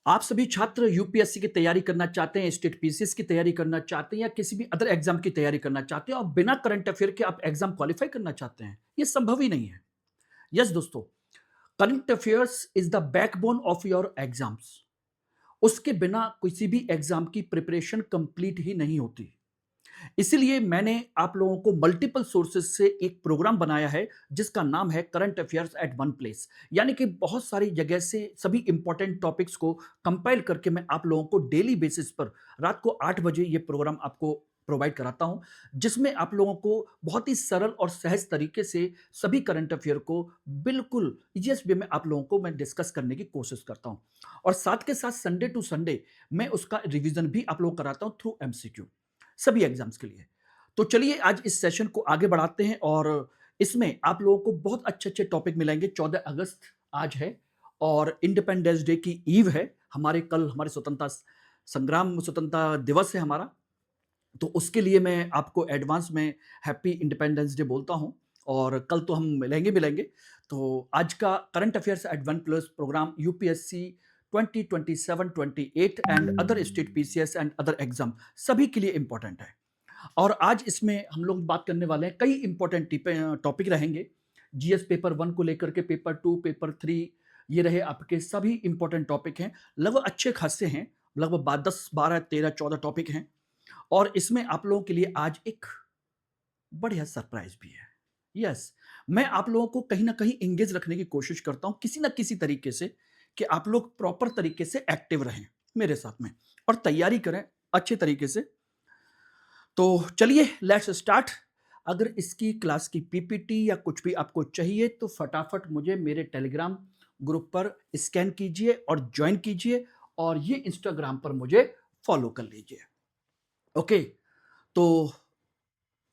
आप सभी छात्र यूपीएससी की तैयारी करना चाहते हैं, स्टेट पीसीएस की तैयारी करना चाहते हैं या किसी भी अदर एग्जाम की तैयारी करना चाहते हैं और बिना करंट अफेयर के आप एग्जाम क्वालिफाई करना चाहते हैं। ये संभव ही नहीं है। यस दोस्तों, current affairs is the backbone of your exams. उसके बिना किसी भी एग्जाम की प्रिपरेशन कंप्लीट ही नहीं होती। इसीलिए मैंने आप लोगों को मल्टीपल सोर्सेज से एक प्रोग्राम बनाया है जिसका नाम है current affairs at one place. यानी कि बहुत सारी जगह से सभी इंपॉर्टेंट टॉपिक्स को कंपाइल करके मैं आप लोगों को डेली बेसिस पर रात को 8 बजे ये प्रोग्राम आपको प्रोवाइड कराता हूं, जिसमें आप लोगों को बहुत ही सरल और सहज तरीके से सभी करंट अफेयर को बिल्कुल इजीएस्ट वे में आप लोगों को मैं डिस्कस करने की कोशिश करता हूं। और साथ के साथ संडे टू संडे मैं उसका रिवीजन भी आप लोगों को कराता हूं थ्रू एमसीक्यू, सभी एग्जाम्स के लिए। तो चलिए आज इस सेशन को आगे बढ़ाते हैं और इसमें आप लोगों को बहुत अच्छे-अच्छे टॉपिक मिलेंगे। 14 अगस्त आज है और इंडिपेंडेंस डे की ईव है। कल हमारे स्वतंत्रता दिवस है हमारा। तो उसके लिए मैं आपको एडवांस में हैप्पी इंडिपेंडेंस डे बोलता हूं और कल तो हम मिलेंगे। तो आज का current affairs at one plus program UPSC 2027 28 and other state PCS and other exam सभी के लिए इंपॉर्टेंट है। और आज इसमें हम लोग बात करने वाले हैं, कई इंपॉर्टेंट टॉपिक रहेंगे। जीएस पेपर 1 को लेकर के पेपर 2 पेपर 3, ये रहे आपके सभी इंपॉर्टेंट टॉपिक हैं। लगभग अच्छे खासे हैं, लगभग 10 12 13 14 टॉपिक हैं। और इसमें आप लोगों के लिए आज एक बढ़िया सरप्राइज भी है। यस, मैं आप लोगों को कहीं ना कहीं एंगेज रखने की कोशिश करता हूं किसी ना किसी तरीके से, कि आप लोग प्रॉपर तरीके से एक्टिव रहें मेरे साथ में और तैयारी करें अच्छे तरीके से। तो चलिए लेट्स स्टार्ट। अगर इसकी क्लास की पीपीटी या कुछ भी आपको चाहिए तो फटाफट मुझे मेरे टेलीग्राम ग्रुप पर स्कैन कीजिए और ज्वाइन कीजिए और ये इंस्टाग्राम पर मुझे फॉलो कर लीजिए। ओके, तो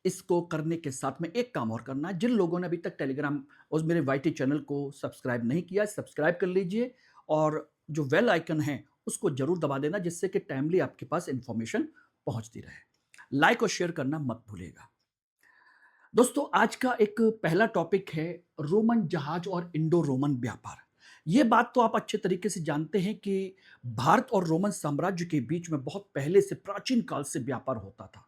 इसको करने के साथ में एक काम और करना है। जिन लोगों ने अभी तक टेलीग्राम और मेरे वाईटी चैनल को सब्सक्राइब नहीं किया, सब्सक्राइब कर लीजिए और जो बेल आइकन है उसको जरूर दबा देना, जिससे कि टाइमली आपके पास इंफॉर्मेशन पहुंचती रहे। लाइक और शेयर करना मत भूलिएगा। दोस्तों, आज का एक पहला टॉपिक है रोमन जहाज और इंडो रोमन व्यापार। ये बात तो आप अच्छे तरीके से जानते हैं कि भारत और रोमन साम्राज्य के बीच में बहुत पहले से, प्राचीन काल से व्यापार होता था।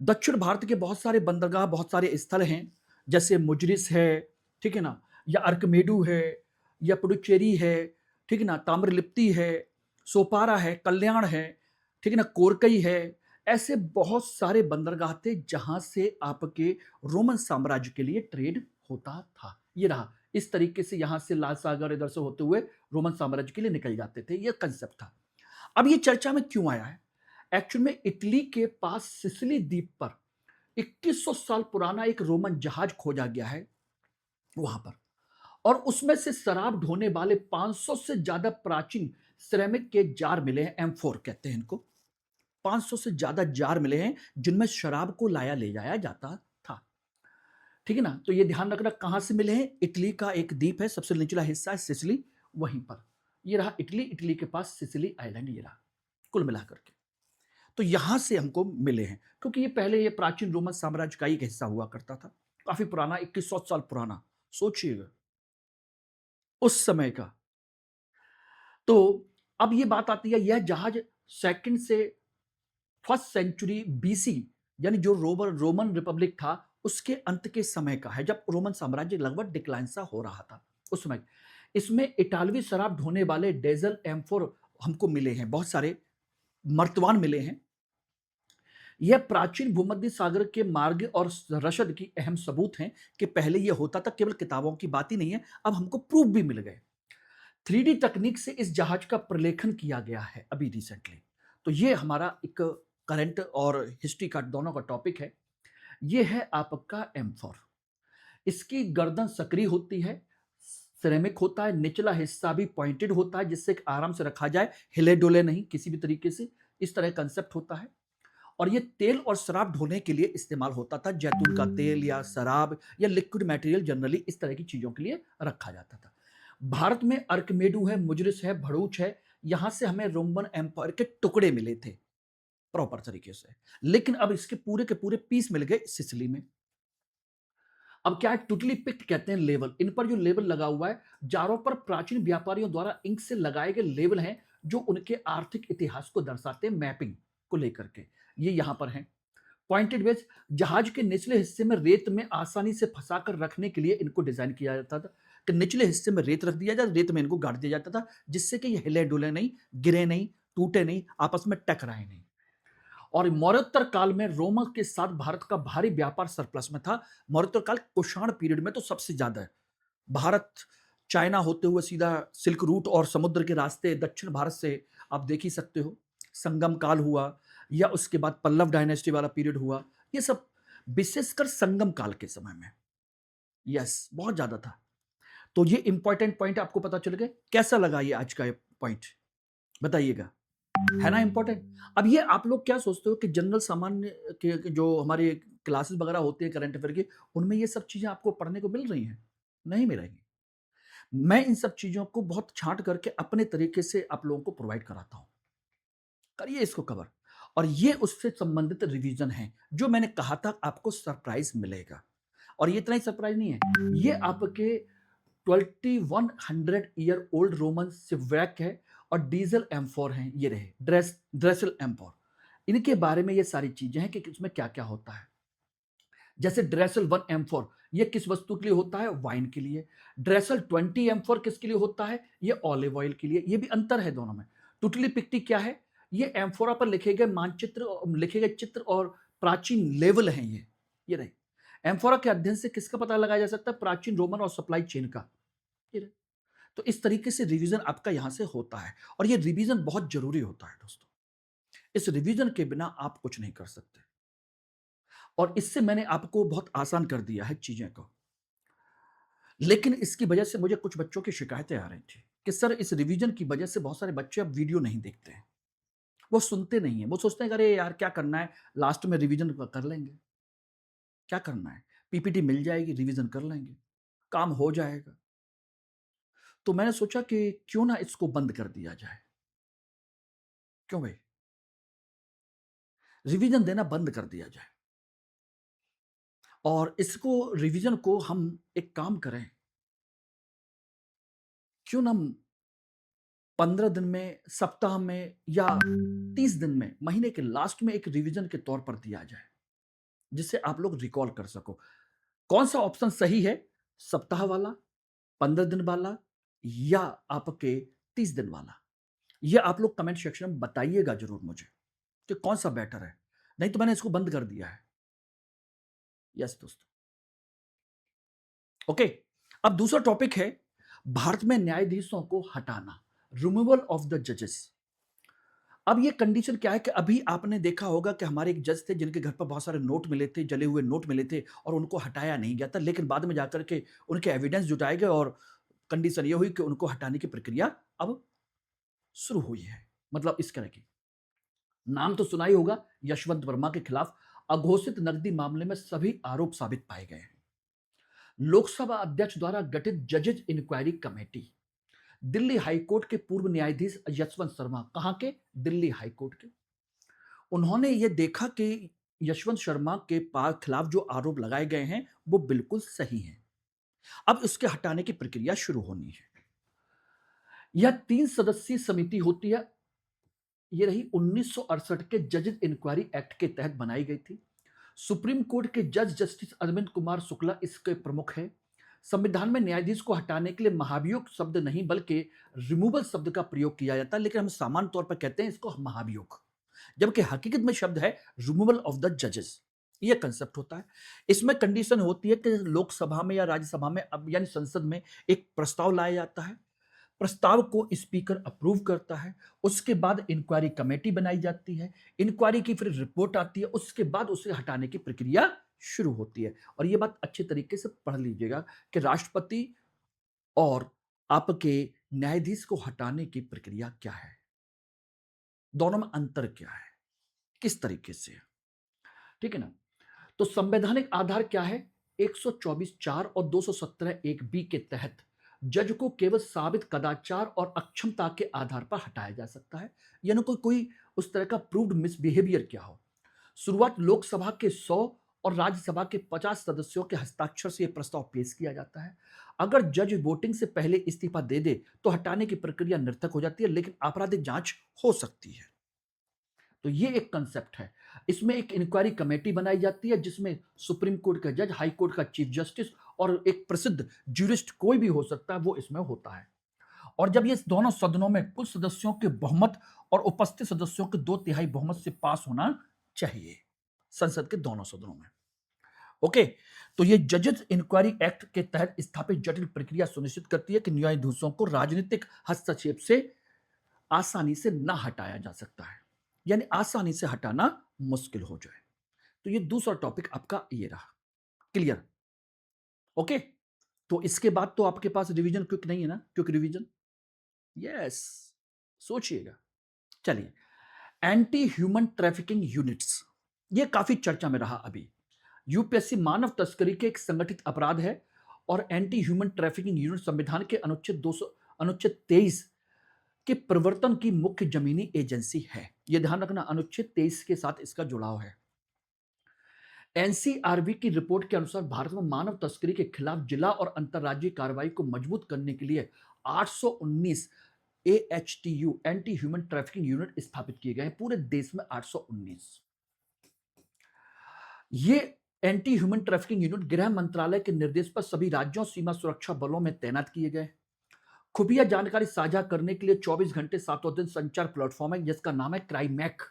दक्षिण भारत के बहुत सारे बंदरगाह, बहुत सारे स्थल हैं, जैसे मुजरिस है, ठीक है ना, या अर्कमेडू है, या पुडुचेरी है, ठीक है ना, ताम्रलिप्ति है, सोपारा है, कल्याण है, ठीक है ना, कोरकई है। ऐसे बहुत सारे बंदरगाह थे जहां से आपके रोमन साम्राज्य के लिए ट्रेड होता था। ये रहा, इस तरीके से यहां से लाल सागर इधर से होते हुए रोमन साम्राज्य के लिए निकल जाते थे। ये कंसेप्ट था। अब ये चर्चा में क्यों आया है? एक्चुअल में इटली के पास सिसिली द्वीप पर 2100 साल पुराना एक रोमन जहाज खोजा गया है वहां पर, और उसमें से शराब ढोने वाले 500 से ज्यादा प्राचीन सिरेमिक के जार मिले हैं। एम्फोर कहते हैं इनको। 500 से ज्यादा जार मिले हैं जिनमें शराब को लाया ले जाया जाता था। ठीक है ना, तो ये ध्यान रखना कहां से मिले हैं। इटली का एक द्वीप है, सबसे निचला हिस्सा है सिसिली, वहीं पर ये रहा इटली। इटली के पास सिसिली आइलैंड ये रहा, कुल मिलाकर के। तो यहां से हमको मिले हैं, क्योंकि ये पहले ये प्राचीन रोमन साम्राज्य का एक हिस्सा हुआ करता था, काफी पुराना, 2100 साल पुराना। सोचिएगा उस समय का। तो अब ये बात आती है, यह जहाज सेकंड से फर्स्ट सेंचुरी बीसी, यानी जो रोमन रिपब्लिक था उसके अंत के समय का है, जब रोमन साम्राज्य लगभग डिक्लाइन सा हो रहा था उस समय। इसमें इटालवी शराब ढोने वाले डेजल एम्फोर हमको मिले हैं, बहुत सारे मर्तवान मिले हैं। यह प्राचीन भूमध्य सागर के मार्ग और रसद की अहम सबूत हैं कि पहले यह होता था, केवल किताबों की बात ही नहीं है, अब हमको प्रूफ भी मिल गए। 3D तकनीक से इस जहाज का प्रलेखन किया गया है अभी रिसेंटली। तो ये हमारा एक करंट और हिस्ट्री का दोनों का टॉपिक है। ये है आपका एम्फोर। इसकी गर्दन सक्रिय होती है, सिरेमिक होता है, निचला हिस्सा भी पॉइंटेड होता है जिससे आराम से रखा जाए, हिले डोले नहीं किसी भी तरीके से, इस तरह कंसेप्ट होता है। और ये तेल और शराब ढोने के लिए इस्तेमाल होता था। जैतून का तेल या शराब या लिक्विड मटेरियल जनरली इस तरह की चीजों के लिए रखा जाता था। भारत में अर्कमेडू है, मुजरिस है, भड़ूच है, यहां से हमें रोमन एम्पायर के टुकड़े मिले थे प्रॉपर तरीके से। लेकिन अब इसके पूरे के पूरे पीस मिल गए सिसिली में। अब क्या है, टुटली पिक्ट कहते हैं लेबल, इन पर जो लेबल लगा हुआ है, जारों पर प्राचीन व्यापारियों द्वारा इंक से लगाए गए लेबल हैं जो उनके आर्थिक इतिहास को दर्शाते हैं, मैपिंग को लेकर के। ये यहां पर है। पॉइंटेड वेज, जहाज के निचले हिस्से में रेत में आसानी से फंसाकर रखने के लिए इनको डिजाइन किया जाता था कि निचले हिस्से में रेत रख दिया जाए, रेत में इनको गाड़ दिया जाता था, जिससे कि ये हिले डुले नहीं, गिरे नहीं, टूटे नहीं, आपस में टकराए नहीं। और मौर्योत्तर काल में रोमा के साथ भारत का भारी व्यापार सरप्लस में था। मौर्योत्तर काल कुषाण पीरियड में तो सबसे ज्यादा है। भारत चाइना होते हुए सीधा सिल्क रूट और समुद्र के रास्ते दक्षिण भारत से आप देख ही सकते हो, संगम काल हुआ, या उसके बाद पल्लव डायनेस्टी वाला पीरियड हुआ, ये सब विशेषकर संगम काल के समय में, यस, बहुत ज्यादा था। तो ये इंपॉर्टेंट पॉइंट आपको पता चल गया। कैसा लगा ये आज का पॉइंट, बताइएगा, है ना इंपॉर्टेंट। अब ये आप लोग क्या सोचते हो कि जनरल सामान्य के जो हमारे क्लासेस वगैरह होते हैं करंट अफेयर की, उनमें ये सब चीजें आपको पढ़ने को मिल रही हैं? नहीं मिलेंगी। मैं इन सब चीजों को बहुत छांट करके अपने तरीके से आप लोगों को प्रोवाइड कराता हूं। करिए इसको कवर। और ये उससे संबंधित रिवीजन है जो मैंने कहा था आपको सरप्राइज मिलेगा। और ये इतना ही सरप्राइज नहीं है, ये आपके 2100 ईयर ओल्ड रोमन सिवैक है और डीजल एम्फोर हैं, ये रहे ड्रेसल एम्फोर। इनके बारे में ये सारी चीजें हैं कि इसमें क्या क्या होता है। जैसे ड्रेसल 1 एम्फोर, ये किस वस्तु के लिए होता है? वाइन के लिए। ड्रेसल 20 एम्फोर किसके लिए होता है? ये ऑलिव ऑयल के लिए। ये भी अंतर है दोनों में। टुटली पिक्टी क्या है? ये एम्फोरा पर लिखे गए मानचित्र, लिखे गए चित्र और प्राचीन लेवल हैं ये रहे। एम्फोरा के अध्ययन से किसका पता लगाया जा सकता है? प्राचीन रोमन और सप्लाई चेन का। ये रहे। तो इस तरीके से रिवीजन आपका यहां से होता है, और ये रिवीजन बहुत जरूरी होता है दोस्तों। इस रिवीजन के बिना आप कुछ नहीं कर सकते, और इससे मैंने आपको बहुत आसान कर दिया है चीजें को। लेकिन इसकी वजह से मुझे कुछ बच्चों की शिकायतें आ रही थी कि सर इस रिवीजन की वजह से बहुत सारे बच्चे अब वीडियो नहीं देखते हैं, वो सुनते नहीं है, वो सोचते हैं कि अरे यार क्या करना है, लास्ट में रिवीजन कर लेंगे, क्या करना है, पीपीटी मिल जाएगी, रिवीजन कर लेंगे, काम हो जाएगा। तो मैंने सोचा कि क्यों ना इसको बंद कर दिया जाए। क्यों भाई, रिवीजन देना बंद कर दिया जाए, और इसको रिवीजन को हम एक काम करें, क्यों ना 15 दिन में, सप्ताह में, या 30 दिन में, महीने के लास्ट में एक रिवीजन के तौर पर दिया जाए, जिससे आप लोग रिकॉल कर सको कौन सा ऑप्शन सही है, सप्ताह वाला, 15 दिन वाला, या आपके 30 दिन वाला। ये आप लोग कमेंट सेक्शन में बताइएगा जरूर मुझे कि कौन सा बेटर है। नहीं तो मैंने इसको बंद कर दिया है। यस दोस्तों, ओके। अब दूसरा टॉपिक है भारत में न्यायाधीशों को हटाना, रिमूवल ऑफ द जजेस। अब ये कंडीशन क्या है कि अभी आपने देखा होगा कि हमारे एक जज थे जिनके घर पर बहुत सारे नोट मिले थे, जले हुए नोट मिले थे, और उनको हटाया नहीं गया था, लेकिन बाद में जाकर के उनके एविडेंस जुटाए गए और कंडीशन ये हुई कि उनको हटाने की प्रक्रिया अब शुरू हुई है। मतलब इस तरह की, नाम तो सुना ही होगा, यशवंत वर्मा के खिलाफ अघोषित नकदी मामले में सभी आरोप साबित पाए गए हैं। लोकसभा अध्यक्ष द्वारा गठित जजेज इंक्वायरी कमेटी, दिल्ली हाईकोर्ट के पूर्व न्यायाधीश यशवंत शर्मा, कहां के? दिल्ली हाईकोर्ट के। उन्होंने ये देखा कि यशवंत शर्मा के खिलाफ जो आरोप लगाए गए हैं वो बिल्कुल सही हैं। अब उसके हटाने की प्रक्रिया शुरू होनी है। यह 3 सदस्यीय समिति होती है। ये रही 1968 के जजेस इंक्वायरी एक्ट के तहत बनाई गई थी। सुप्रीम कोर्ट के जज जस्टिस अरविंद कुमार शुक्ला इसके प्रमुख है। संविधान में न्यायाधीश को हटाने के लिए महाभियोग शब्द नहीं बल्कि रिमूवल शब्द का प्रयोग किया जाता है, लेकिन हम सामान्य तौर पर कहते हैं इसको महाभियोग, जबकि हकीकत में शब्द है रिमूवल ऑफ द जजेस। ये कंसेप्ट होता है। इसमें कंडीशन होती है कि लोकसभा में या राज्यसभा में, अब यानी संसद में, एक प्रस्ताव लाया जाता है। प्रस्ताव को स्पीकर अप्रूव करता है। उसके बाद इंक्वायरी कमेटी बनाई जाती है। इंक्वायरी की फिर रिपोर्ट आती है। उसके बाद उसे हटाने की प्रक्रिया शुरू होती है। और यह बात अच्छे तरीके से पढ़ लीजिएगा कि राष्ट्रपति और आपके न्यायाधीश को हटाने की प्रक्रिया क्या है, दोनों में अंतर क्या है, किस तरीके से, ठीक है ना। तो संवैधानिक आधार क्या है? 124(4) और 217(1)(b) के तहत जज को केवल साबित कदाचार और अक्षमता के आधार पर हटाया जा सकता है, यानी कोई उस तरह का प्रूव्ड मिसबिहेवियर क्या हो। शुरुआत लोकसभा के 100 और राज्यसभा के 50 सदस्यों के हस्ताक्षर से यह प्रस्ताव पेश किया जाता है। अगर जज वोटिंग से पहले इस्तीफा दे दे तो हटाने की प्रक्रिया निरर्थक हो जाती है, लेकिन आपराधिक जांच हो सकती है। तो ये एक कंसेप्ट है। इसमें एक इंक्वायरी कमेटी बनाई जाती है जिसमें सुप्रीम कोर्ट का जज, हाई कोर्ट का चीफ जस्टिस और एक प्रसिद्ध ज्यूरिस्ट, कोई भी हो सकता है, वो इसमें होता है। और जब ये दोनों सदनों में कुल सदस्यों के बहुमत और उपस्थित सदस्यों के 2/3 बहुमत से पास होना चाहिए, संसद के दोनों सदनों में। ओके, तो ये जजेस इंक्वायरी एक्ट के तहत स्थापित जटिल प्रक्रिया सुनिश्चित करती है कि न्यायाधीशों को राजनीतिक हस्तक्षेप से आसानी से ना हटाया जा सकता है, यानी आसानी से हटाना मुश्किल हो जाए। तो ये दूसरा टॉपिक आपका ये रहा। क्लियर? ओके, तो इसके बाद तो आपके पास रिवीजन क्विक नहीं है ना? क्विक रिवीजन, यस, सोचिएगा। चलिए, एंटी ह्यूमन ट्रैफिकिंग यूनिट्स, ये काफी चर्चा में रहा अभी। यूपीएससी मानव तस्करी के एक संगठित अपराध है और एंटी ह्यूमन ट्रैफिकिंग यूनिट संविधान के अनुच्छेद 23 के प्रवर्तन की मुख्य जमीनी एजेंसी है। यह ध्यान रखना, अनुच्छेद 23 के साथ इसका जुड़ाव है। एनसीआरबी की रिपोर्ट के अनुसार भारत में मानव तस्करी के खिलाफ जिला और अंतर्राज्यीय कार्रवाई को मजबूत करने के लिए 819 AHTU, anti human trafficking unit स्थापित किए गए हैं पूरे देश में। 819 ये एंटी ह्यूमन ट्रैफिकिंग यूनिट गृह मंत्रालय के निर्देश पर सभी राज्यों सीमा सुरक्षा बलों में तैनात किए गए। खुफिया जानकारी साझा करने के लिए 24 घंटे सातों दिन संचार प्लेटफॉर्म है जिसका नाम है क्राइमैक।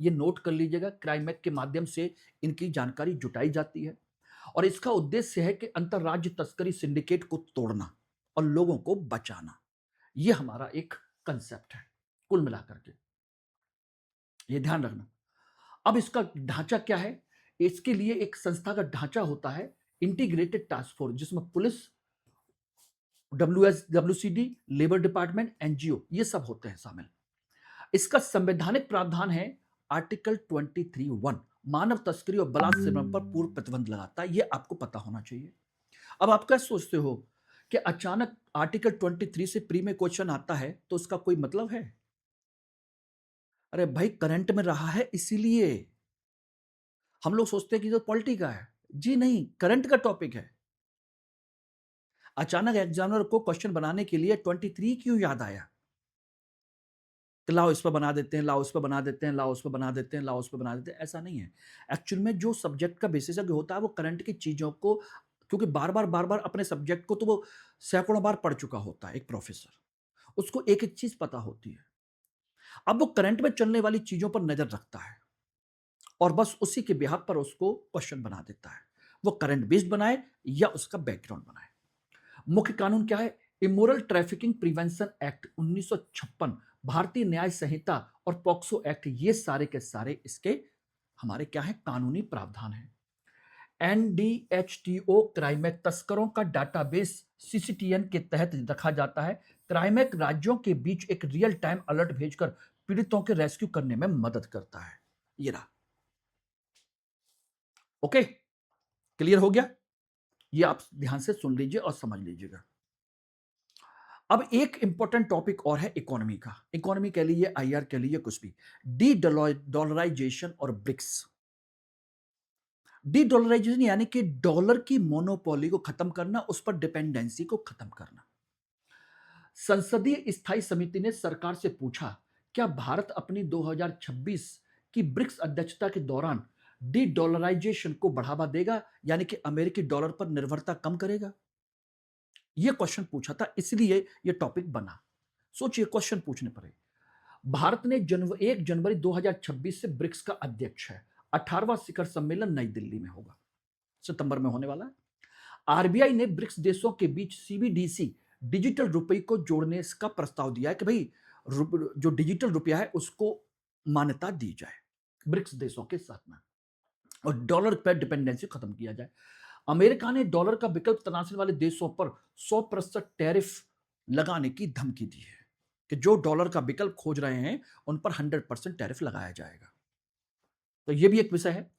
ये नोट कर लीजिएगा, क्राइमैक के माध्यम से इनकी जानकारी जुटाई जाती है और इसका उद्देश्य है कि अंतरराज्य तस्करी सिंडिकेट को तोड़ना और लोगों को बचाना। ये हमारा एक कंसेप्ट है कुल मिलाकर के, ये ध्यान रखना। अब इसका ढांचा क्या है? इसके लिए एक संस्था का ढांचा होता है, इंटीग्रेटेड टास्क फोर्स, जिसमें police, WCD, labour department, NGO, ये सब होते हैं शामिल। इसका संवैधानिक प्रावधान है आर्टिकल 23(1), मानव तस्करी और बलात्कार सेवन पर पूर्ण प्रतिबंध लगाता है। ये आपको पता होना चाहिए। अब आप क्या सोचते हो कि अचानक आर्टिकल 23 से प्री में क्वेश्चन आता है तो उसका कोई मतलब है? अरे भाई, करंट में रहा है इसीलिए हम लोग सोचते हैं कि जो पॉलिटी का है। जी नहीं, करंट का टॉपिक है। अचानक एग्जामिनर को क्वेश्चन बनाने के लिए 23 क्यों याद आया कि लाओ इस पर बना देते हैं, लाओ इस पर बना देते हैं, लाओ उस पर बना देते हैं, लाओ उस पर बना देते हैं? ऐसा नहीं है। एक्चुअल में जो सब्जेक्ट का विशेषज्ञ होता है वो करंट की चीजों को, क्योंकि बार बार अपने सब्जेक्ट को तो वो सैकड़ों बार पढ़ चुका होता है एक प्रोफेसर, उसको एक एक चीज पता होती है। अब वो करंट में चलने वाली चीजों पर नजर रखता है और बस उसी के बिहाफ पर उसको क्वेश्चन बना देता है, वो करंट बेस्ड बनाए या उसका बैकग्राउंड बनाए। मुख्य कानून क्या है? इमोरल ट्रैफिकिंग प्रिवेंशन एक्ट 1956, भारतीय न्याय संहिता और पॉक्सो एक्ट, ये सारे के सारे इसके हमारे क्या है? कानूनी प्रावधान है। एनडीएचटीओ क्राइमैक तस्करों का डाटाबेस सीसीटीएन के तहत रखा जाता है। क्राइमैक राज्यों के बीच एक रियल टाइम अलर्ट भेजकर पीड़ितों के रेस्क्यू करने में मदद करता है। ये रहा। ओके, क्लियर हो गया? ये आप ध्यान से सुन लीजिए और समझ लीजिएगा। अब एक इंपॉर्टेंट टॉपिक और है इकोनॉमी का। इकोनॉमी कह लीजिए, आईआर कह लीजिए, कुछ भी। डी डॉलराइजेशन और ब्रिक्स। डी डॉलराइजेशन यानी कि डॉलर की मोनोपोली को खत्म करना, उस पर डिपेंडेंसी को खत्म करना। संसदीय स्थायी समिति ने सरकार से पूछा, क्या भारत अपनी 2026 की ब्रिक्स अध्यक्षता के दौरान डी डॉलराइजेशन को बढ़ावा देगा, यानी कि अमेरिकी डॉलर पर निर्भरता कम करेगा? यह क्वेश्चन पूछा था, इसलिए यह टॉपिक बना। सोचिए, क्वेश्चन पूछने पर भारत ने 1 जनवरी 2026 से ब्रिक्स का अध्यक्ष है। 18वां शिखर सम्मेलन नई दिल्ली में होगा, सितंबर में होने वाला है। आरबीआई ने ब्रिक्स देशों के बीच सीबीडीसी, डिजिटल रुपये को जोड़ने का प्रस्ताव दिया है कि भाई जो डिजिटल रुपया है उसको मान्यता दी जाए ब्रिक्स देशों के साथ में, और डॉलर पर डिपेंडेंसी खत्म किया जाए। अमेरिका ने डॉलर का विकल्प तलाशने वाले देशों पर 100% टैरिफ लगाने की धमकी दी है कि जो डॉलर का विकल्प खोज रहे हैं उन पर 100% टैरिफ लगाया जाएगा। तो यह भी एक विषय है।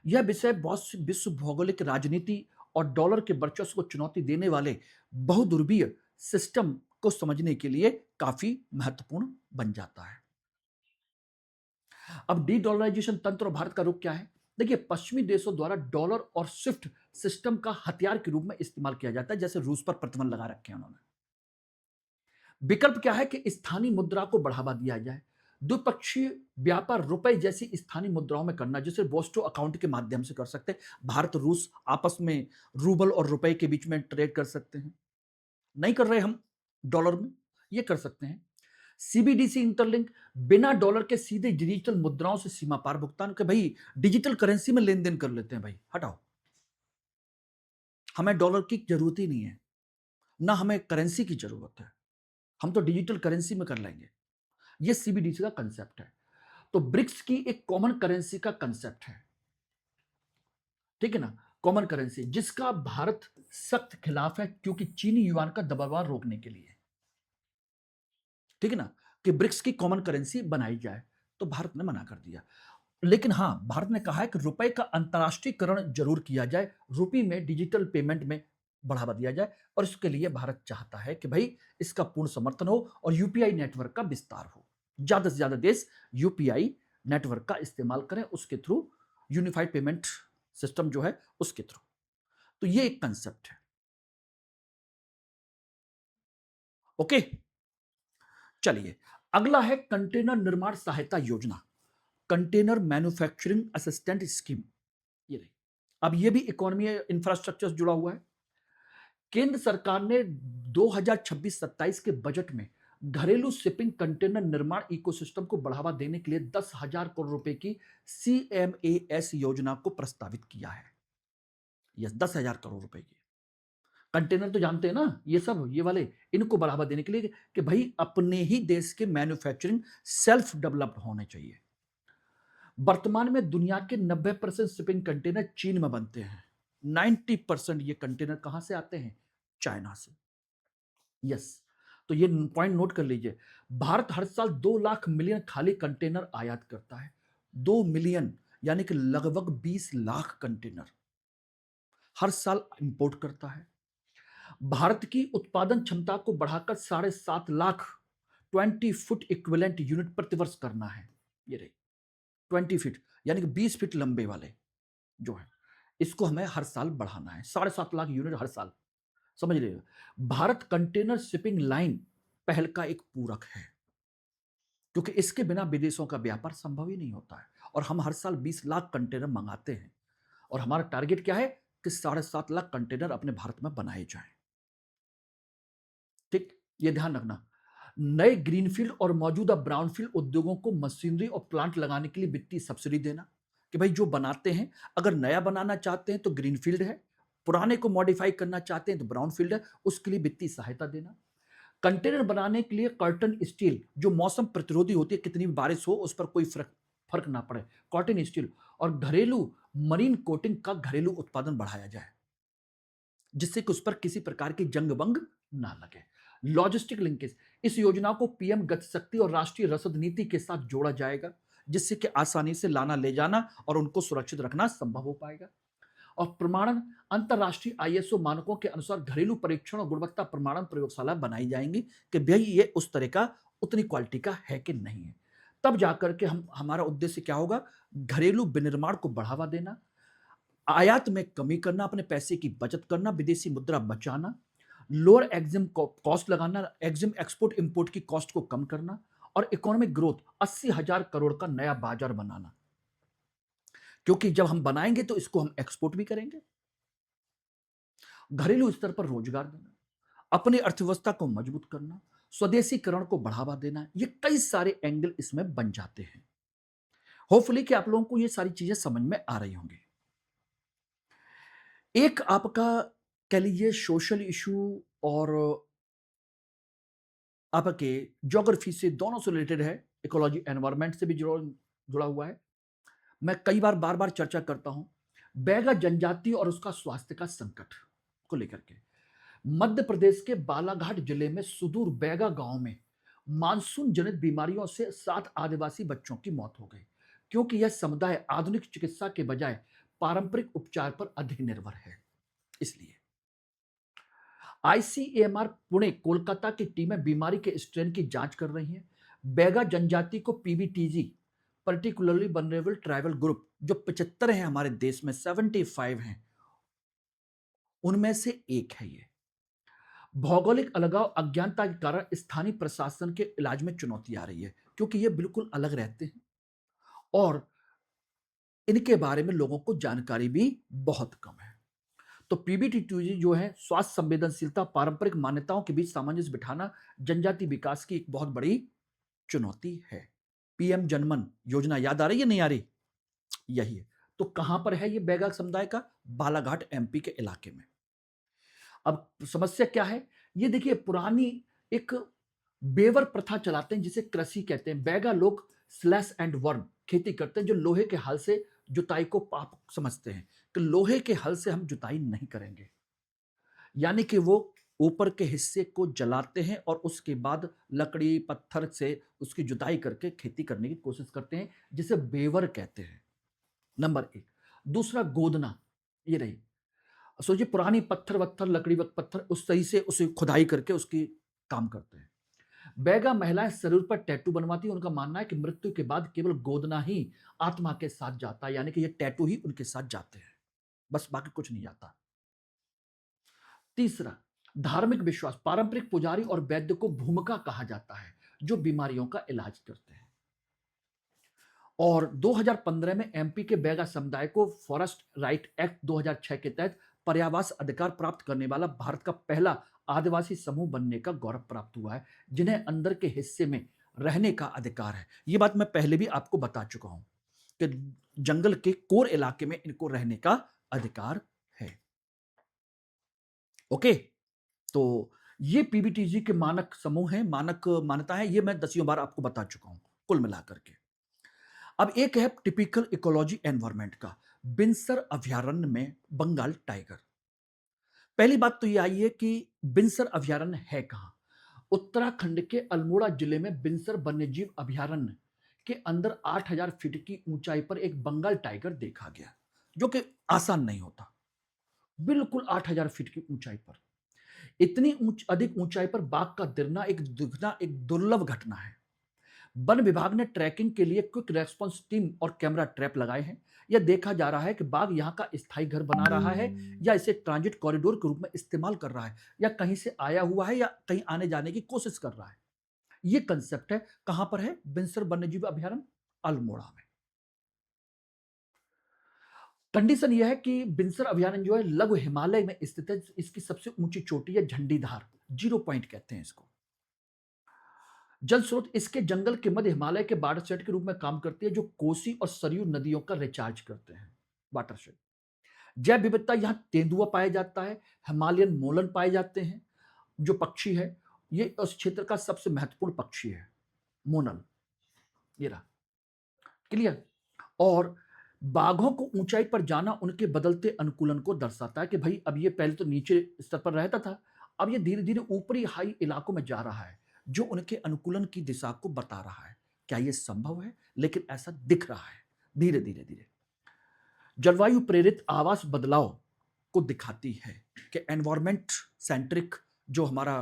यह विषय बहुत सी विश्व भौगोलिक राजनीति और डॉलर के वर्चस्व को चुनौती देने वाले बहुध्रुवीय सिस्टम को समझने के लिए काफी महत्वपूर्ण बन जाता है। अब डी डॉलराइजेशन तंत्र और भारत का रुख क्या है? देखिए, पश्चिमी देशों द्वारा डॉलर और स्विफ्ट सिस्टम का हथियार के रूप में इस्तेमाल किया जाता है, जैसे रूस पर प्रतिबंध लगा रखे हैं उन्होंने। विकल्प क्या है कि स्थानीय मुद्रा को बढ़ावा दिया जाए, द्विपक्षीय व्यापार रुपए जैसी स्थानीय मुद्राओं में करना, जैसे बोस्टो अकाउंट के माध्यम से कर सकते हैं। भारत रूस आपस में रूबल और रुपए के बीच में ट्रेड कर सकते हैं। नहीं कर रहे हम डॉलर में, ये कर सकते हैं। सीबीडीसी इंटरलिंक, बिना डॉलर के सीधे डिजिटल मुद्राओं से सीमा पार भुगतान के, भाई डिजिटल करेंसी में लेन देन कर लेते हैं, भाई हटाओ, हमें डॉलर की जरूरत ही नहीं है, ना हमें करेंसी की जरूरत है, हम तो डिजिटल करेंसी में कर लेंगे। ये सीबीडीसी का कंसेप्ट है। तो ब्रिक्स की एक कॉमन करेंसी का कंसेप्ट है, ठीक है ना, कॉमन करेंसी, जिसका भारत सख्त खिलाफ है, क्योंकि चीनी युआन का दबाव रोकने के लिए, ठीक है ना, कि ब्रिक्स की कॉमन करेंसी बनाई जाए, तो भारत ने मना कर दिया। लेकिन हां, भारत ने कहा है कि रुपए का अंतर्राष्ट्रीयकरण जरूर किया जाए, रुपये में डिजिटल पेमेंट में बढ़ावा दिया जाए, और इसके लिए भारत चाहता है कि भाई इसका पूर्ण समर्थन हो और यूपीआई नेटवर्क का विस्तार हो, ज्यादा से ज्यादा देश यूपीआई नेटवर्क का इस्तेमाल करें, उसके थ्रू यूनिफाइड पेमेंट सिस्टम जो है उसके थ्रू। तो ये एक कंसेप्ट है। ओके, चलिए, अगला है कंटेनर निर्माण सहायता योजना, कंटेनर मैन्युफैक्चरिंग असिस्टेंट स्कीम। ये रही। अब ये भी इकोनॉमी इंफ्रास्ट्रक्चर से जुड़ा हुआ है। केंद्र सरकार ने 2026-27 के बजट में घरेलू शिपिंग कंटेनर निर्माण इकोसिस्टम को बढ़ावा देने के लिए 10,000 करोड़ रुपए की CMAS योजना को प्रस्तावित किया है। यस, 10,000 करोड़ रुपए की। कंटेनर तो जानते हैं ना, ये सब ये वाले, इनको बढ़ावा देने के लिए कि भाई अपने ही देश के मैन्युफैक्चरिंग सेल्फ डेवलप्ड होने चाहिए। वर्तमान में दुनिया के 90% शिपिंग कंटेनर चीन में बनते हैं। 90% ये कंटेनर कहां से आते हैं? चाइना से। यस, तो ये पॉइंट नोट कर लीजिए। भारत हर साल 2 लाख मिलियन खाली कंटेनर आयात करता है। 2 मिलियन यानी कि लगभग 20 लाख कंटेनर हर साल इंपोर्ट करता है। भारत की उत्पादन क्षमता को बढ़ाकर 7.5 लाख 20 फुट इक्विवेलेंट यूनिट प्रतिवर्ष करना है। ये रही 20 फीट, यानी कि 20 फीट लंबे वाले जो है, इसको हमें हर साल बढ़ाना है, 7.5 लाख यूनिट हर साल। समझ रहे हो? भारत कंटेनर शिपिंग लाइन पहल का एक पूरक है, क्योंकि इसके बिना विदेशों का व्यापार संभव ही नहीं होता है, और हम हर साल 20 लाख कंटेनर मंगाते हैं, और हमारा टारगेट क्या है कि 7.5 लाख कंटेनर अपने भारत में बनाए जाएं। ठीक, ये ध्यान रखना। नए ग्रीनफील्ड और मौजूदा ब्राउनफील्ड उद्योगों को मशीनरी और प्लांट लगाने के लिए वित्तीय सब्सिडी देना, कि भाई जो बनाते हैं, अगर नया बनाना चाहते हैं तो ग्रीनफील्ड है, पुराने को मॉडिफाई करना चाहते हैं तो ब्राउनफील्ड है, उसके लिए वित्तीय सहायता देना। कंटेनर बनाने के लिए कॉटन स्टील, जो मौसम प्रतिरोधी होती है, कितनी भी बारिश हो उस पर कोई फर्क ना पड़े, कॉटन स्टील और घरेलू मरीन कोटिंग का घरेलू उत्पादन बढ़ाया जाए, जिससे कि उस पर किसी प्रकार की जंग वंग ना लगे। लॉजिस्टिक लिंकेज, इस योजना को पीएम गति शक्ति और राष्ट्रीय रसद नीति के साथ जोड़ा जाएगा, जिससे कि आसानी से लाना ले जाना और उनको सुरक्षित रखना संभव हो पाएगा। और प्रमाणन, अंतरराष्ट्रीय आईएसओ मानकों के अनुसार घरेलू परीक्षण और गुणवत्ता प्रमाणन प्रयोगशाला बनाई जाएंगी, कि भाई ये उस तरह का उतनी क्वालिटी का है कि नहीं है। तब जाकर के हमारा उद्देश्य क्या होगा? घरेलू विनिर्माण को बढ़ावा देना, आयात में कमी करना, अपने पैसे की बचत करना, विदेशी मुद्रा बचाना, लोअर एग्जिम कॉस्ट लगाना, एग्जिम एक्सपोर्ट इंपोर्ट की कॉस्ट को कम करना, और इकोनॉमिक ग्रोथ 80,000 करोड़ का नया बाजार बनाना, क्योंकि जब हम बनाएंगे तो इसको हम एक्सपोर्ट भी करेंगे। घरेलू स्तर पर रोजगार देना, अपनी अर्थव्यवस्था को मजबूत करना, स्वदेशीकरण को बढ़ावा देना, ये कई सारे एंगल इसमें बन जाते हैं। होपफुली कि आप लोगों को ये सारी चीजें समझ में आ रही होंगी। एक आपका कह लीजिए सोशल इशू और आपके ज्योग्राफी से, दोनों से रिलेटेड है, इकोलॉजी एनवायरनमेंट से भी जुड़ा हुआ है। मैं कई बार बार बार चर्चा करता हूं, बैगा जनजाति और उसका स्वास्थ्य का संकट को लेकर के। मध्य प्रदेश के बालाघाट जिले में सुदूर बैगा गांव में मानसून जनित बीमारियों से 7 आदिवासी बच्चों की मौत हो गई, क्योंकि यह समुदाय आधुनिक चिकित्सा के बजाय पारंपरिक उपचार पर अधिक निर्भर है। इसलिए आईसीएमआर पुणे कोलकाता की टीमें बीमारी के स्ट्रेन की जांच कर रही हैं। बैगा जनजाति को पीबीटीजी, पर्टिकुलरली वनरेबल ट्राइबल ग्रुप जो 75 हैं हमारे देश में, 75 हैं, उनमें से एक है ये। भौगोलिक अलगाव अज्ञानता के कारण स्थानीय प्रशासन के इलाज में चुनौती आ रही है, क्योंकि ये बिल्कुल अलग रहते हैं और इनके बारे में लोगों को जानकारी भी बहुत कम है। तो पीबीटी जो है स्वास्थ्य संवेदनशीलता, पारंपरिक मान्यताओं के बीच सामंजस्य बिठाना जनजाति विकास की एक बहुत बड़ी चुनौती है। पीएम जनमन योजना याद आ रही है, नहीं आ रही? यही है। तो कहां पर है ये बैगा समुदाय का? बालाघाट एमपी के इलाके में। अब समस्या क्या है? ये देखिए, पुरानी एक बेवर प्रथा चलाते हैं जिसे कृषि कहते हैं। बैगा लोग स्लैश एंड वर्म खेती करते हैं, जो लोहे के हल से जुताई को पाप समझते हैं कि लोहे के हल से हम जुताई नहीं करेंगे। यानी कि वो ऊपर के हिस्से को जलाते हैं और उसके बाद लकड़ी पत्थर से उसकी जुताई करके खेती करने की कोशिश करते हैं, जिसे बेवर कहते हैं। नंबर एक। दूसरा गोदना, ये रही। सोचिए, पुरानी पत्थर वत्थर लकड़ी पत्थर उस सही से उसे खुदाई करके उसकी काम करते हैं। बैगा महिलाएं शरीर पर टैटू बनवाती हैं। उनका मानना है कि मृत्यु के बाद केवल गोदना ही आत्मा के साथ जाता है, यानी कि ये टैटू ही उनके साथ जाते हैं, बस बाकी कुछ नहीं जाता। तीसरा, धार्मिक विश्वास। पारंपरिक पुजारी और वैद्य को भूमिका कहा जाता है, जो बीमारियों का इलाज करते हैं। और 2015 में एमपी के बैगा समुदाय को फॉरेस्ट राइट एक्ट 2006 के तहत पर्यावास अधिकार प्राप्त करने वाला भारत का पहला आदिवासी समूह बनने का गौरव प्राप्त हुआ है, जिन्हें अंदर के हिस्से में रहने का अधिकार है। ये बात मैं पहले भी आपको बता चुका हूं कि जंगल के कोर इलाके में इनको रहने का अधिकार है। ओके, तो ये पीबीटीजी के मानक समूह है, मानक मान्यता है, ये मैं 10 बार आपको बता चुका हूं कुल मिलाकर के। अब एक है टिपिकल इकोलॉजी एनवायरनमेंट का, बिनसर अभयारण्य में बंगाल टाइगर। पहली बात तो ये आई है कि बिनसर अभयारण्य है कहां? उत्तराखंड के अल्मोड़ा जिले में बिनसर वन्यजीव अभयारण्य के अंदर 8000 फीट की ऊंचाई पर एक बंगाल टाइगर देखा गया, जो कि आसान नहीं होता। बिल्कुल 8000 फीट की ऊंचाई पर इतनी अधिक ऊंचाई पर बाघ का दिखना एक दुर्लभ घटना है। वन विभाग ने ट्रैकिंग के लिए क्विक रेस्पॉन्स टीम और कैमरा ट्रैप लगाए हैं। यह देखा जा रहा है कि बाघ यहां का स्थायी घर बना रहा है या इसे ट्रांजिट कॉरिडोर के रूप में इस्तेमाल कर रहा है, या कहीं से आया हुआ है या कहीं आने जाने की कोशिश कर रहा है। यह कंसेप्ट है। कहां पर है बिनसर वन्यजीव अभयारण्य? अल्मोड़ा में। कंडीशन यह है कि बिनसर अभयारण्य जो है लघु हिमालय में स्थित है। इसकी सबसे ऊंची चोटी है झंडीधार, 0 पॉइंट कहते हैं इसको। जल स्रोत इसके जंगल के मध्य हिमालय के वाटरशेड के रूप में काम करती है, जो कोसी और सरयू नदियों का रिचार्ज करते हैं वाटरशेड। जैव विविधता यहां तेंदुआ पाया जाता है, हिमालयन मोलन पाए जाते हैं, जो पक्षी है ये उस क्षेत्र का सबसे महत्वपूर्ण पक्षी है, मोनल। ये रहा क्लियर। और बाघों को ऊंचाई पर जाना उनके बदलते अनुकूलन को दर्शाता है कि भाई अब ये पहले तो नीचे स्तर पर रहता था, अब ये धीरे धीरे ऊपरी हाई इलाकों में जा रहा है, जो उनके अनुकूलन की दिशा को बता रहा है। क्या ये संभव है? लेकिन ऐसा दिख रहा है धीरे धीरे धीरे। जलवायु प्रेरित आवास बदलाव को दिखाती है कि एनवायरमेंट सेंट्रिक जो हमारा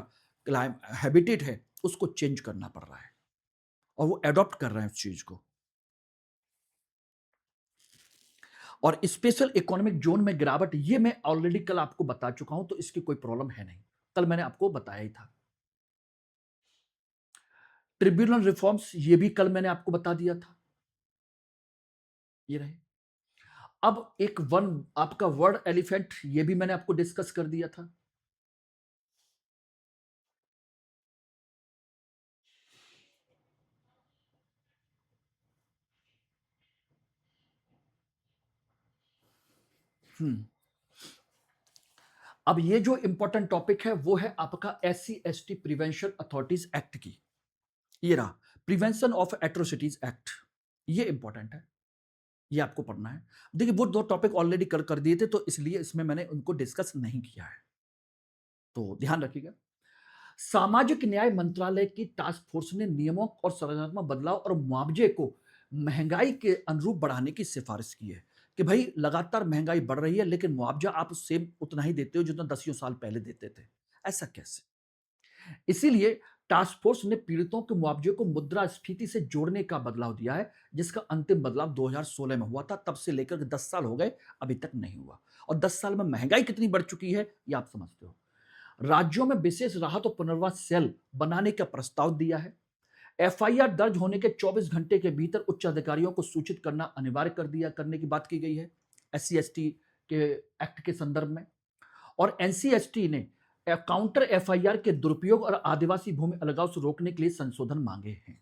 हैबिटेट है उसको चेंज करना पड़ रहा है और वो एडॉप्ट कर रहे हैं उस चीज को। और स्पेशल इकोनॉमिक जोन में गिरावट, ये मैं ऑलरेडी कल आपको बता चुका हूं, तो इसकी कोई प्रॉब्लम है नहीं, कल मैंने आपको बताया ही था। ट्रिब्यूनल रिफॉर्म्स, ये भी कल मैंने आपको बता दिया था। ये रहे। अब एक वन आपका वर्ड एलिफेंट, ये भी मैंने आपको डिस्कस कर दिया था। अब ये जो इंपॉर्टेंट टॉपिक है वो है आपका SC/ST प्रिवेंशन अथॉरिटीज एक्ट की। ये रहा प्रिवेंशन ऑफ एट्रोसिटीज एक्ट, ये इंपॉर्टेंट है, ये आपको पढ़ना है। देखिए, वो 2 टॉपिक ऑलरेडी कर दिए थे, तो इसलिए इसमें मैंने उनको डिस्कस नहीं किया है, तो ध्यान रखिएगा। सामाजिक न्याय मंत्रालय की टास्क फोर्स ने नियमों और संरचनात्मक बदलाव और मुआवजे को महंगाई के अनुरूप बढ़ाने की सिफारिश की है कि भाई लगातार महंगाई बढ़ रही है, लेकिन मुआवजा आप सेम उतना ही देते हो जितना 10 साल पहले देते थे। ऐसा कैसे? इसीलिए टास्क फोर्स ने पीड़ितों के मुआवजे को मुद्रास्फीति से जोड़ने का बदलाव दिया है, जिसका अंतिम बदलाव 2016 में हुआ था। तब से लेकर के 10 साल हो गए, अभी तक नहीं हुआ। और 10 साल में महंगाई कितनी बढ़ चुकी है, ये आप समझते हो। राज्यों में विशेष राहत और पुनर्वास सेल बनाने का प्रस्ताव दिया है। एफआईआर दर्ज होने के 24 घंटे के भीतर उच्च अधिकारियों को सूचित करना अनिवार्य करने की बात की गई है एससी एसटी के एक्ट के संदर्भ में। और एनसीएसटी ने काउंटर एफआईआर के दुरुपयोग और आदिवासी भूमि अलगाव से रोकने के लिए संशोधन मांगे हैं।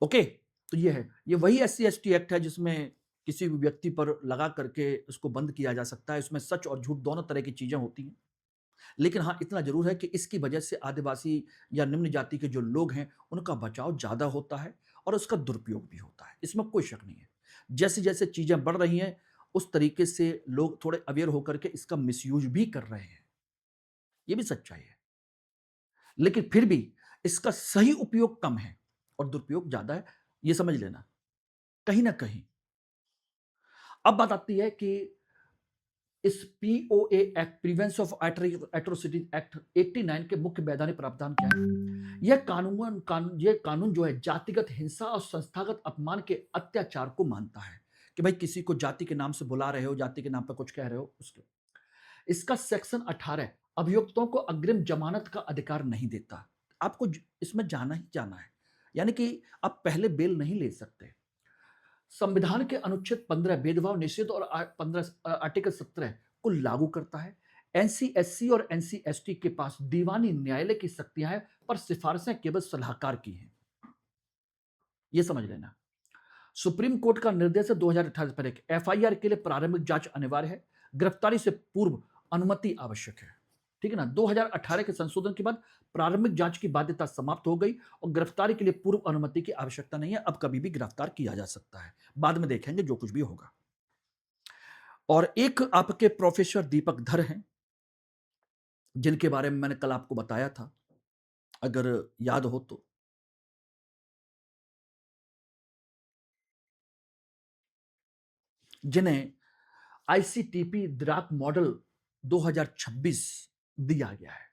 ओके, तो ये है, ये वही एससी एसटी एक्ट है जिसमें किसी भी व्यक्ति पर लगा करके उसको बंद किया जा सकता है। इसमें सच और झूठ दोनों तरह की चीजें होती हैं। लेकिन हाँ, इतना जरूर है कि इसकी वजह से आदिवासी या निम्न जाति के जो लोग हैं उनका बचाव ज्यादा होता है और उसका दुरुपयोग भी होता है, इसमें कोई शक नहीं है। जैसे जैसे चीजें बढ़ रही हैं उस तरीके से लोग थोड़े अवेयर होकर के इसका मिसयूज भी कर रहे हैं, ये भी सच्चाई है। लेकिन फिर भी इसका सही उपयोग कम है और दुरुपयोग ज्यादा है, ये समझ लेना कहीं ना कहीं। अब बात आती है कि इस POA act, prevention of atrocities act 89 के मुख्य वैधानिक प्रावधान क्या है। यह कानून जो है जातिगत हिंसा और संस्थागत अपमान के अत्याचार को मानता है कि भाई किसी को जाति के नाम से बुला रहे हो, जाति के नाम पर कुछ कह रहे हो, उसके। इसका सेक्शन 18 अभियुक्तों को अग्रिम जमानत का अधिकार नहीं देता। आपको इसमें जाना ही जाना है, यानी कि आप पहले बेल नहीं ले सकते। संविधान के अनुच्छेद 15 भेदभाव निषेध और 15 आर्टिकल 17 को लागू करता है। एनसीएससी और एनसीएसटी के पास दीवानी न्यायालय की शक्तियां हैं, पर सिफारिशें केवल सलाहकार की हैं, यह समझ लेना। सुप्रीम कोर्ट का निर्देश है 2018 पर एक एफआईआर के लिए प्रारंभिक जांच अनिवार्य है, गिरफ्तारी से पूर्व अनुमति आवश्यक है। ठीक है ना, 2018 के संशोधन के बाद प्रारंभिक जांच की बाध्यता समाप्त हो गई और गिरफ्तारी के लिए पूर्व अनुमति की आवश्यकता नहीं है। अब कभी भी गिरफ्तार किया जा सकता है, बाद में देखेंगे जो कुछ भी होगा। और एक आपके प्रोफेसर दीपक धर हैं, जिनके बारे में मैंने कल आपको बताया था, अगर याद हो तो। जिन्हें आईसीटीपी द्राक मॉडल 2026 दिया गया है।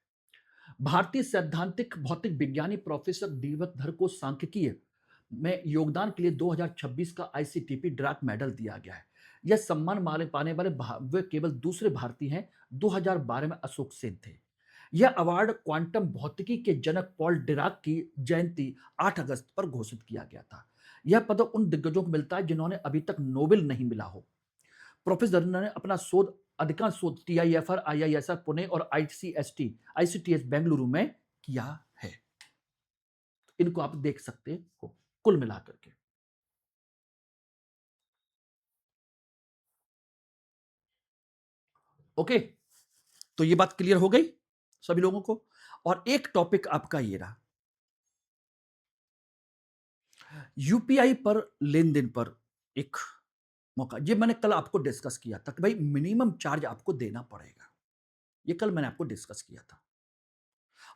भारतीय सैद्धांतिक भौतिक विज्ञानी प्रोफेसर दीपक धर को सांख्यिकीय में योगदान के लिए 2026 का आईसीटीपी ड्राक मेडल दिया गया है। यह सम्मान पाने वाले वे केवल दूसरे भारतीय हैं। 2012 में अशोक सेन थे। यह अवार्ड क्वांटम भौतिकी के जनक पॉल डिराक की जयंती 8 अगस्त पर घोषित किया गया था। यह पद उन दिग्गजों को मिलता है जिन्होंने अभी तक नोबेल नहीं मिला हो। प्रोफेसर ने अपना शोध, अधिकांश शोध टीआईएफआर, आईआईएसआर पुणे और आईसीटीएस बेंगलुरु में किया है। इनको आप देख सकते हो कुल मिलाकर के। ओके, तो ये बात क्लियर हो गई सभी लोगों को। और एक टॉपिक आपका ये रहा, यूपीआई पर लेन देन पर एक मौका। ये मैंने कल आपको डिस्कस किया था कि भाई मिनिमम चार्ज आपको देना पड़ेगा। ये कल मैंने आपको डिस्कस किया था।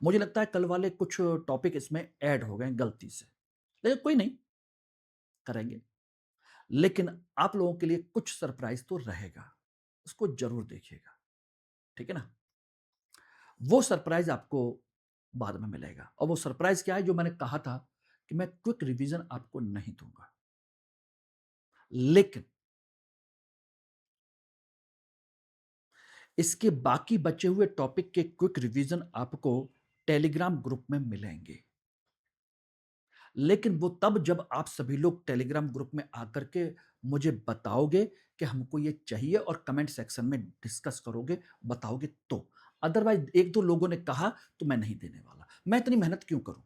मुझे लगता है कल वाले कुछ टॉपिक इसमें ऐड हो गए गलती से, लेकिन कोई नहीं, करेंगे। लेकिन आप लोगों के लिए कुछ सरप्राइज तो रहेगा, उसको जरूर देखिएगा, ठीक है ना। वो सरप्राइज आपको बाद में मिलेगा। और वो सरप्राइज क्या है, जो मैंने कहा था कि मैं क्विक रिवीजन आपको नहीं दूंगा, लेकिन इसके बाकी बचे हुए टॉपिक के क्विक रिवीजन आपको टेलीग्राम ग्रुप में मिलेंगे। लेकिन वो तब जब आप सभी लोग टेलीग्राम ग्रुप में आकर के मुझे बताओगे कि हमको ये चाहिए, और कमेंट सेक्शन में डिस्कस करोगे, बताओगे तो। अदरवाइज एक दो लोगों ने कहा तो मैं नहीं देने वाला। मैं इतनी मेहनत क्यों करूं?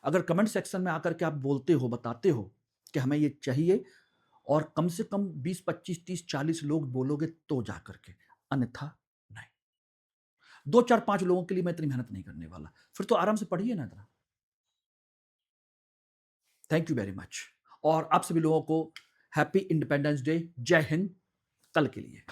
अगर कमेंट सेक्शन में आकर के आप बोलते हो, बताते हो कि हमें ये चाहिए, और कम से कम 20 25 30 40 लोग बोलोगे तो जाकर के, अन्यथा नहीं। 2 4 5 लोगों के लिए मैं इतनी मेहनत नहीं करने वाला। फिर तो आराम से पढ़िए ना इतना। Thank you very much. और आप सभी लोगों को हैप्पी इंडिपेंडेंस डे। जय हिंद। कल के लिए